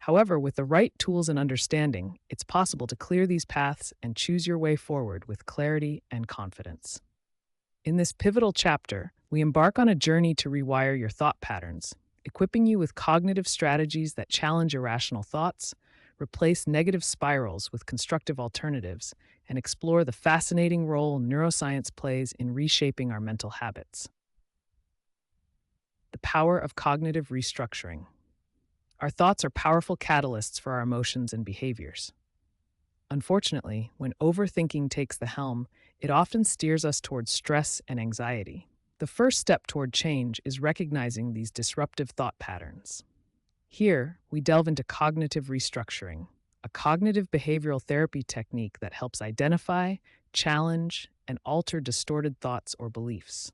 However, with the right tools and understanding, it's possible to clear these paths and choose your way forward with clarity and confidence. In this pivotal chapter, we embark on a journey to rewire your thought patterns, equipping you with cognitive strategies that challenge irrational thoughts, replace negative spirals with constructive alternatives, and explore the fascinating role neuroscience plays in reshaping our mental habits. The power of cognitive restructuring. Our thoughts are powerful catalysts for our emotions and behaviors. Unfortunately, when overthinking takes the helm, it often steers us towards stress and anxiety. The first step toward change is recognizing these disruptive thought patterns. Here, we delve into cognitive restructuring, a cognitive behavioral therapy technique that helps identify, challenge, and alter distorted thoughts or beliefs.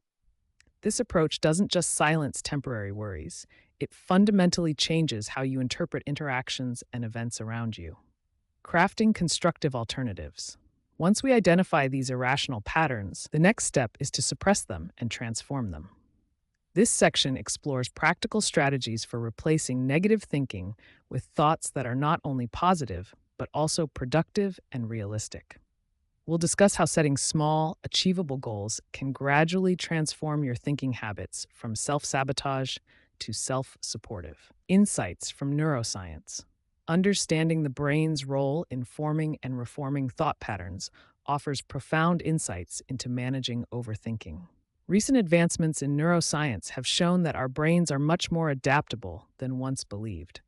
This approach doesn't just silence temporary worries, it fundamentally changes how you interpret interactions and events around you. Crafting constructive alternatives. Once we identify these irrational patterns, the next step is to suppress them and transform them. This section explores practical strategies for replacing negative thinking with thoughts that are not only positive, but also productive and realistic. We'll discuss how setting small, achievable goals can gradually transform your thinking habits from self-sabotage to self-supportive. Insights from neuroscience. Understanding the brain's role in forming and reforming thought patterns offers profound insights into managing overthinking. Recent advancements in neuroscience have shown that our brains are much more adaptable than once believed.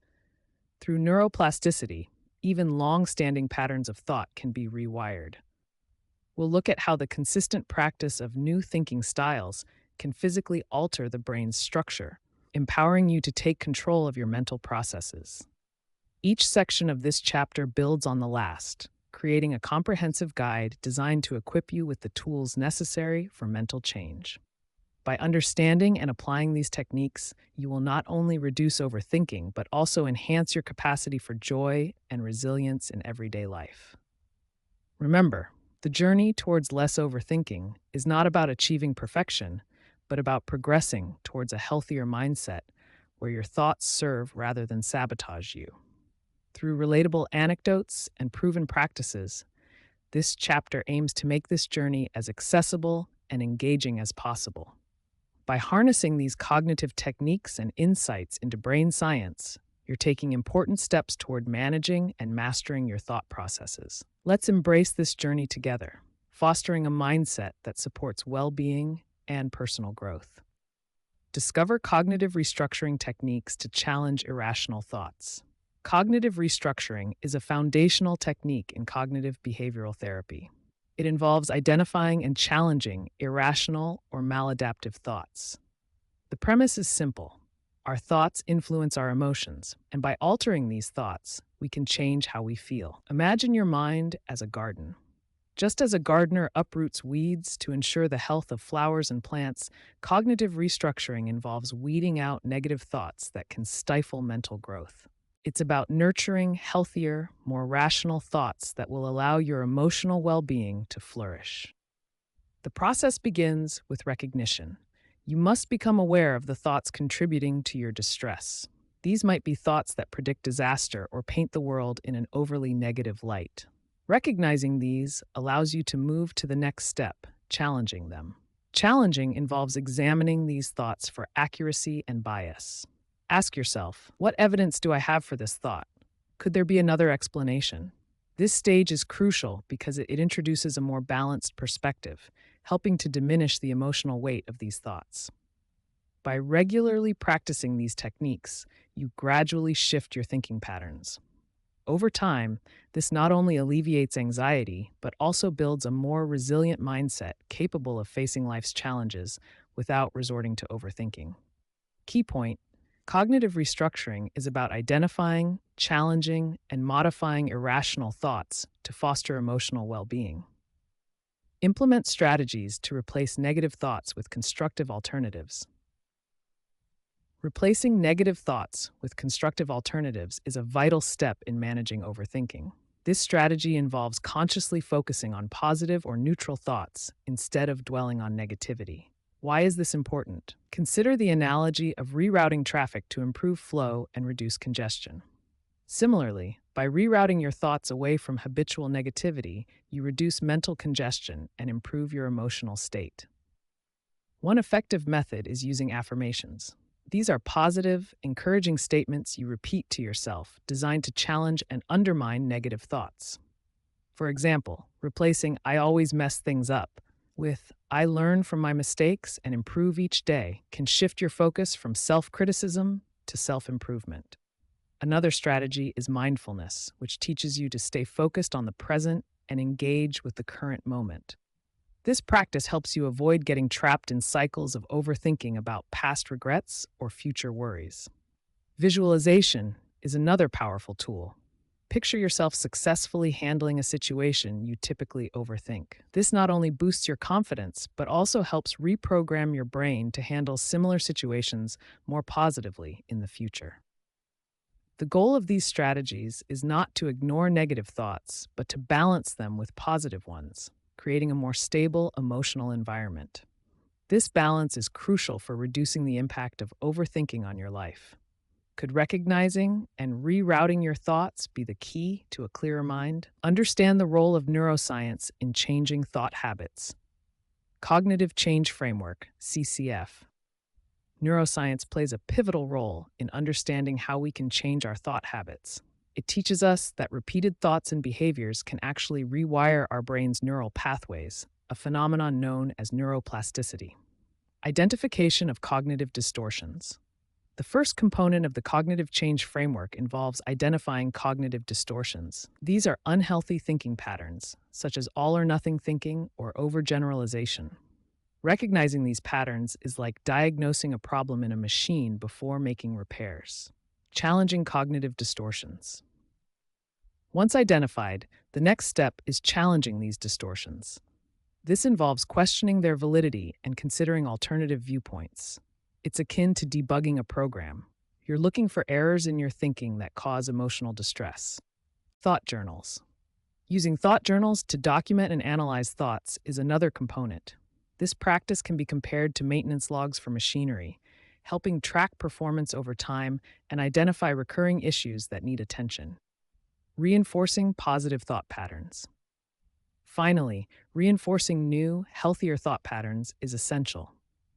Through neuroplasticity, even long-standing patterns of thought can be rewired. We'll look at how the consistent practice of new thinking styles can physically alter the brain's structure, empowering you to take control of your mental processes. Each section of this chapter builds on the last, creating a comprehensive guide designed to equip you with the tools necessary for mental change. By understanding and applying these techniques, you will not only reduce overthinking, but also enhance your capacity for joy and resilience in everyday life. Remember, the journey towards less overthinking is not about achieving perfection, but about progressing towards a healthier mindset where your thoughts serve rather than sabotage you. Through relatable anecdotes and proven practices, this chapter aims to make this journey as accessible and engaging as possible. By harnessing these cognitive techniques and insights into brain science, you're taking important steps toward managing and mastering your thought processes. Let's embrace this journey together, fostering a mindset that supports well-being and personal growth. Discover cognitive restructuring techniques to challenge irrational thoughts. Cognitive restructuring is a foundational technique in cognitive behavioral therapy. It involves identifying and challenging irrational or maladaptive thoughts. The premise is simple. Our thoughts influence our emotions, and by altering these thoughts, we can change how we feel. Imagine your mind as a garden. Just as a gardener uproots weeds to ensure the health of flowers and plants, cognitive restructuring involves weeding out negative thoughts that can stifle mental growth. It's about nurturing healthier, more rational thoughts that will allow your emotional well-being to flourish. The process begins with recognition. You must become aware of the thoughts contributing to your distress. These might be thoughts that predict disaster or paint the world in an overly negative light. Recognizing these allows you to move to the next step, challenging them. Challenging involves examining these thoughts for accuracy and bias. Ask yourself, what evidence do I have for this thought? Could there be another explanation? This stage is crucial because it introduces a more balanced perspective, helping to diminish the emotional weight of these thoughts. By regularly practicing these techniques, you gradually shift your thinking patterns. Over time, this not only alleviates anxiety, but also builds a more resilient mindset capable of facing life's challenges without resorting to overthinking. Key point: cognitive restructuring is about identifying, challenging, and modifying irrational thoughts to foster emotional well-being. Implement strategies to replace negative thoughts with constructive alternatives. Replacing negative thoughts with constructive alternatives is a vital step in managing overthinking. This strategy involves consciously focusing on positive or neutral thoughts instead of dwelling on negativity. Why is this important? Consider the analogy of rerouting traffic to improve flow and reduce congestion. Similarly, by rerouting your thoughts away from habitual negativity, you reduce mental congestion and improve your emotional state. One effective method is using affirmations. These are positive, encouraging statements you repeat to yourself, designed to challenge and undermine negative thoughts. For example, replacing "I always mess things up" with "I learn from my mistakes and improve each day" can shift your focus from self criticism to self improvement. Another strategy is mindfulness, which teaches you to stay focused on the present and engage with the current moment. This practice helps you avoid getting trapped in cycles of overthinking about past regrets or future worries. Visualization is another powerful tool. Picture yourself successfully handling a situation you typically overthink. This not only boosts your confidence, but also helps reprogram your brain to handle similar situations more positively in the future. The goal of these strategies is not to ignore negative thoughts, but to balance them with positive ones, creating a more stable emotional environment. This balance is crucial for reducing the impact of overthinking on your life. Could recognizing and rerouting your thoughts be the key to a clearer mind? Understand the role of neuroscience in changing thought habits. Cognitive Change Framework, CCF. Neuroscience plays a pivotal role in understanding how we can change our thought habits. It teaches us that repeated thoughts and behaviors can actually rewire our brain's neural pathways, a phenomenon known as neuroplasticity. Identification of cognitive distortions. The first component of the cognitive change framework involves identifying cognitive distortions. These are unhealthy thinking patterns, such as all or nothing thinking or overgeneralization. Recognizing these patterns is like diagnosing a problem in a machine before making repairs. Challenging cognitive distortions. Once identified, the next step is challenging these distortions. This involves questioning their validity and considering alternative viewpoints. It's akin to debugging a program. You're looking for errors in your thinking that cause emotional distress. Thought journals. Using thought journals to document and analyze thoughts is another component. This practice can be compared to maintenance logs for machinery, helping track performance over time and identify recurring issues that need attention. Reinforcing positive thought patterns. Finally, reinforcing new, healthier thought patterns is essential.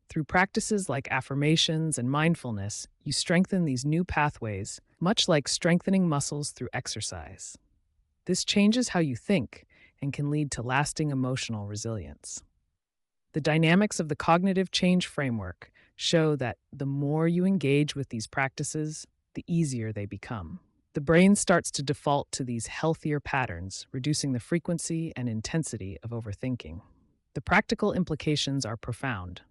Through practices like affirmations and mindfulness, you strengthen these new pathways, much like strengthening muscles through exercise. This changes how you think and can lead to lasting emotional resilience. The dynamics of the cognitive change framework show that the more you engage with these practices, the easier they become. The brain starts to default to these healthier patterns, reducing the frequency and intensity of overthinking. The practical implications are profound.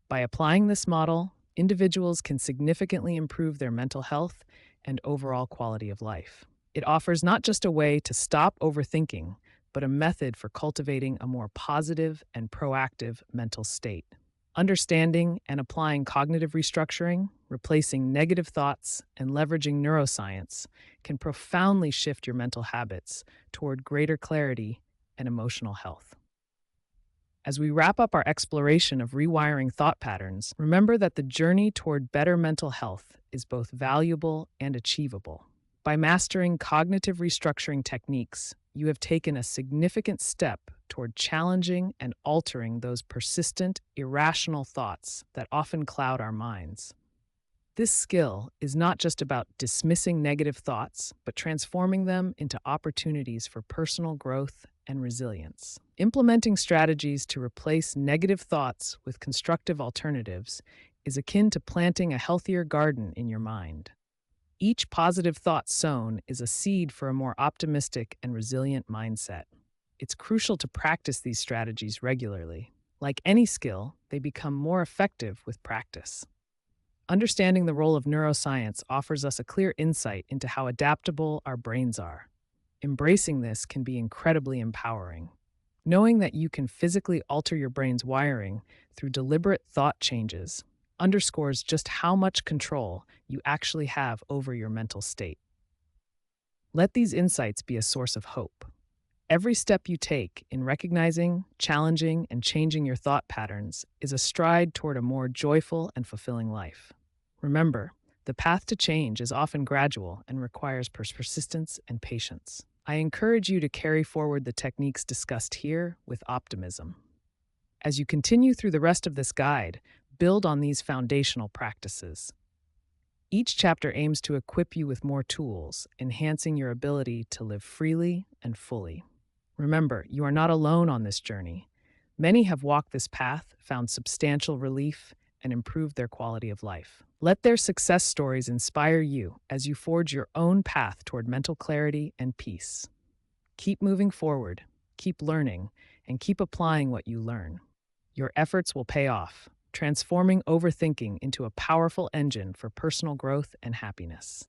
By applying this model, individuals can significantly improve their mental health and overall quality of life. It offers not just a way to stop overthinking, but a method for cultivating a more positive and proactive mental state. Understanding and applying cognitive restructuring, replacing negative thoughts, and leveraging neuroscience can profoundly shift your mental habits toward greater clarity and emotional health. As we wrap up our exploration of rewiring thought patterns, remember that the journey toward better mental health is both valuable and achievable. By mastering cognitive restructuring techniques, you have taken a significant step toward challenging and altering those persistent, irrational thoughts that often cloud our minds. This skill is not just about dismissing negative thoughts, but transforming them into opportunities for personal growth and resilience. Implementing strategies to replace negative thoughts with constructive alternatives is akin to planting a healthier garden in your mind. Each positive thought sown is a seed for a more optimistic and resilient mindset. It's crucial to practice these strategies regularly. Like any skill, they become more effective with practice. Understanding the role of neuroscience offers us a clear insight into how adaptable our brains are. Embracing this can be incredibly empowering. Knowing that you can physically alter your brain's wiring through deliberate thought changes underscores just how much control you actually have over your mental state. Let these insights be a source of hope. Every step you take in recognizing, challenging, and changing your thought patterns is a stride toward a more joyful and fulfilling life. Remember, The path to change is often gradual and requires persistence and patience. I encourage you to carry forward the techniques discussed here with optimism. As you continue through the rest of this guide, build on these foundational practices. Each chapter aims to equip you with more tools, enhancing your ability to live freely and fully. Remember, you are not alone on this journey. Many have walked this path, found substantial relief, and improved their quality of life. Let their success stories inspire you as you forge your own path toward mental clarity and peace. Keep moving forward, keep learning, and keep applying what you learn. Your efforts will pay off, transforming overthinking into a powerful engine for personal growth and happiness.